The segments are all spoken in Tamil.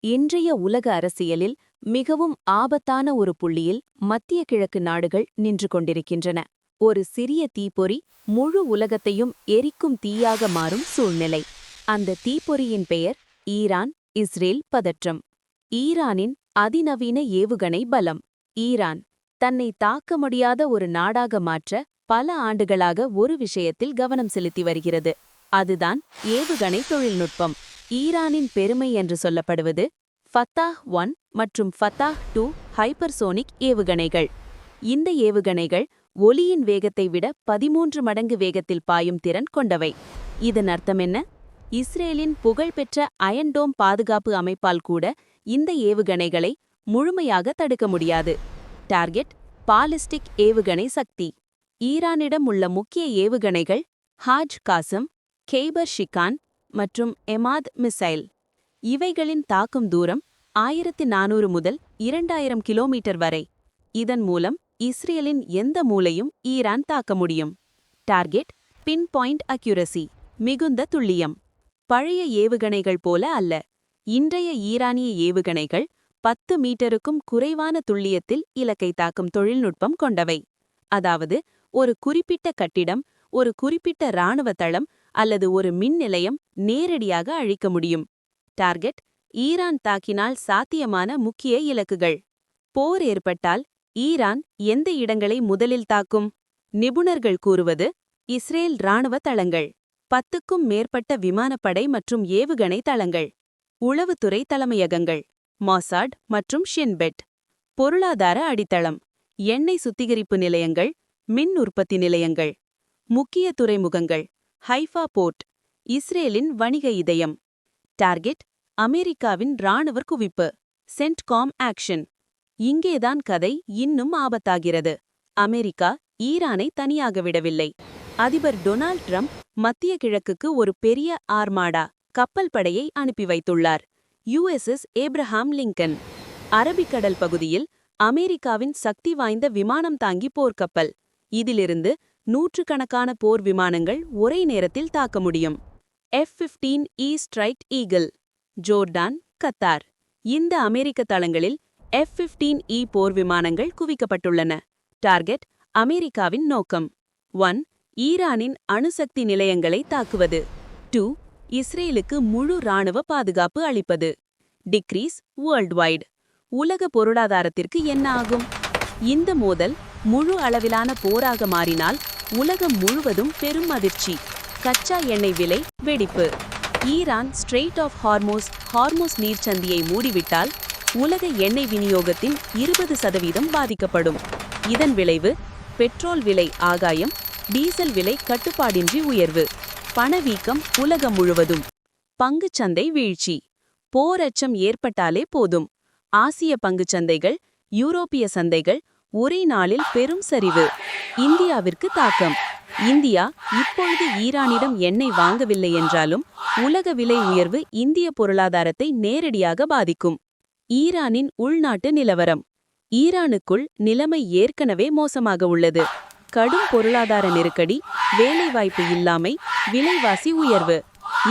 இன்றைய உலக அரசியலில் மிகவும் ஆபத்தான ஒரு புள்ளியில் மத்திய கிழக்கு நாடுகள் நின்று கொண்டிருக்கின்றன. ஒரு சிறிய தீப்பொறி முழு உலகத்தையும் எரிக்கும் தீயாக மாறும் சூழ்நிலை. அந்த தீப்பொறியின் பெயர் ஈரான் இஸ்ரேல் பதற்றம். ஈரானின் அதிநவீன ஏவுகணை பலம். ஈரான் தன்னை தாக்க முடியாத ஒரு நாடாக மாற்ற பல ஆண்டுகளாக ஒரு விஷயத்தில் கவனம் செலுத்தி வருகிறது. அதுதான் ஏவுகணை தொழில்நுட்பம். ஈரானின் பெருமை என்று சொல்லப்படுவது ஃபத்தாஹ்-1 மற்றும் ஃபத்தாஹ்-2 ஹைப்பர்சோனிக் ஏவுகணைகள். இந்த ஏவுகணைகள் ஒலியின் வேகத்தை விட 13 மடங்கு வேகத்தில் பாயும் திறன் கொண்டவை. இதன் அர்த்தம் என்ன? இஸ்ரேலின் புகழ்பெற்ற அயன் டோம் பாதுகாப்பு அமைப்பால் கூட இந்த ஏவுகணைகளை முழுமையாக தடுக்க முடியாது. டார்கெட் பாலிஸ்டிக் ஏவுகணை சக்தி. ஈரானிடம் உள்ள முக்கிய ஏவுகணைகள் ஹாஜ் காசம், கெய்பர் ஷிகான் மற்றும் எமாத் மிசைல். இவைகளின் தாக்கும் தூரம் 1400 முதல் 2000 கிலோமீட்டர் வரை. இதன் மூலம் இஸ்ரேலின் எந்த மூலையும் ஈரான் தாக்க முடியும். டார்கெட் பின் பாயிண்ட் அக்யூரசி, மிகுந்த துல்லியம். பழைய ஏவுகணைகள் போல அல்ல. இன்றைய ஈரானிய ஏவுகணைகள் 10 மீட்டருக்கும் குறைவான துல்லியத்தில் இலக்கை தாக்கும் தொழில்நுட்பம் கொண்டவை. அதாவது ஒரு குறிப்பிட்ட கட்டிடம், ஒரு குறிப்பிட்ட இராணுவ தளம் அல்லது ஒரு மின் நிலையம் நேரடியாக அழிக்க முடியும். டார்கெட் ஈரான் தாக்கினால் சாத்தியமான முக்கிய இலக்குகள். போர் ஏற்பட்டால் ஈரான் எந்த இடங்களை முதலில் தாக்கும்? நிபுணர்கள் கூறுவது இஸ்ரேல் இராணுவ தளங்கள், 10க்கும் மேற்பட்ட விமானப்படை மற்றும் ஏவுகணை தளங்கள், உளவுத்துறை தலைமையகங்கள், மொசாட் மற்றும் ஷின்பெட், பொருளாதார அடித்தளம், எண்ணெய் சுத்திகரிப்பு நிலையங்கள், மின் உற்பத்தி நிலையங்கள், முக்கிய துறைமுகங்கள், ஹைஃபா போர்ட், இஸ்ரேலின் வணிக இதயம். டார்கெட் அமெரிக்காவின் இராணுவ குவிப்பு, சென்ட்காம் ஆக்ஷன். இங்கேதான் கதை இன்னும் ஆபத்தாகிறது. அமெரிக்கா ஈரானை தனியாக விடவில்லை. அதிபர் டொனால்ட் ட்ரம்ப் மத்திய கிழக்குக்கு ஒரு பெரிய ஆர்மாடா கப்பல் படையை அனுப்பி வைத்துள்ளார். USS Abraham Lincoln. அரபிக்கடல் பகுதியில் அமெரிக்காவின் சக்தி வாய்ந்த விமானம் தாங்கி போர்க்கப்பல். இதிலிருந்து நூற்றுக்கணக்கான போர் விமானங்கள் ஒரே நேரத்தில் தாக்க முடியும். F-15E strike eagle. Jordan, Qatar. இந்த அமெரிக்க தளங்களில் F-15E போர் விமானங்கள் குவிக்கப்பட்டுள்ளன. டார்கெட் அமெரிக்காவின் நோக்கம் 1. ஈரானின் அணுசக்தி நிலையங்களை தாக்குவது. 2. இஸ்ரேலுக்கு முழு இராணுவ பாதுகாப்பு அளிப்பது. Decrease worldwide. உலக பொருளாதாரத்திற்கு என்ன ஆகும்? இந்த மோதல் முழு அளவிலான போராக மாறினால் உலகம் முழுவதும் பெரும் அதிர்ச்சி. கச்சா எண்ணெய் விலை வெடிப்பு. ஈரான் ஸ்ட்ரெய்ட் ஆஃப் ஹார்மோஸ் நீர்ச்சந்தியை மூடிவிட்டால் உலக எண்ணெய் விநியோகத்தின் 20% பாதிக்கப்படும். இதன் விளைவு பெட்ரோல் விலை ஆகாயம், டீசல் விலை கட்டுப்பாடின்றி உயர்வு, பணவீக்கம் உலகம் முழுவதும். பங்குச்சந்தை வீழ்ச்சி. போர் அச்சம் ஏற்பட்டாலே போதும். ஆசிய பங்குச்சந்தைகள், யூரோப்பிய சந்தைகள் ஒரே நாளில் பெரும் சரிவு. இந்தியாவிற்கு தாக்கம். இந்தியா இப்பொழுது ஈரானிடம் எண்ணெய் வாங்கவில்லை என்றாலும் உலக விலை உயர்வு இந்திய பொருளாதாரத்தை நேரடியாக பாதிக்கும். ஈரானின் உள்நாட்டு நிலவரம். ஈரானுக்குள் நிலைமை ஏற்கனவே மோசமாக உள்ளது. கடும் பொருளாதார நெருக்கடி, வேலைவாய்ப்பு இல்லாமை, விலைவாசி உயர்வு.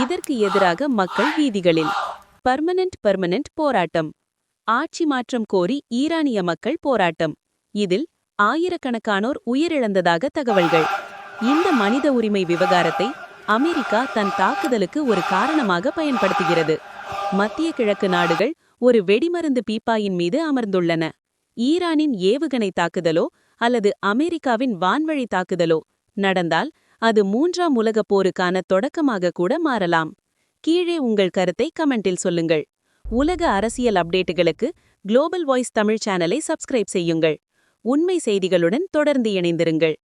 இதற்கு எதிராக மக்கள் வீதிகளில். பர்மனென்ட் போராட்டம். ஆட்சி மாற்றம் கோரி ஈரானிய மக்கள் போராட்டம். இதில் ஆயிரக்கணக்கானோர் உயிரிழந்ததாக தகவல்கள். இந்த மனித உரிமை விவகாரத்தை அமெரிக்கா தன் தாக்குதலுக்கு ஒரு காரணமாக பயன்படுத்துகிறது. மத்திய கிழக்கு நாடுகள் ஒரு வெடிமருந்து பீப்பாயின் மீது அமர்ந்துள்ளன. ஈரானின் ஏவுகணை தாக்குதலோ அல்லது அமெரிக்காவின் வான்வழி தாக்குதலோ நடந்தால் அது 3ஆம் உலகப் போருக்கான தொடக்கமாக கூட மாறலாம். கீழே உங்கள் கருத்தை கமெண்டில் சொல்லுங்கள். உலக அரசியல் அப்டேட்டுகளுக்கு குளோபல் வாய்ஸ் தமிழ் சேனலை சப்ஸ்கிரைப் செய்யுங்கள். உண்மை செய்திகளுடன் தொடர்ந்து இணைந்திருங்கள்.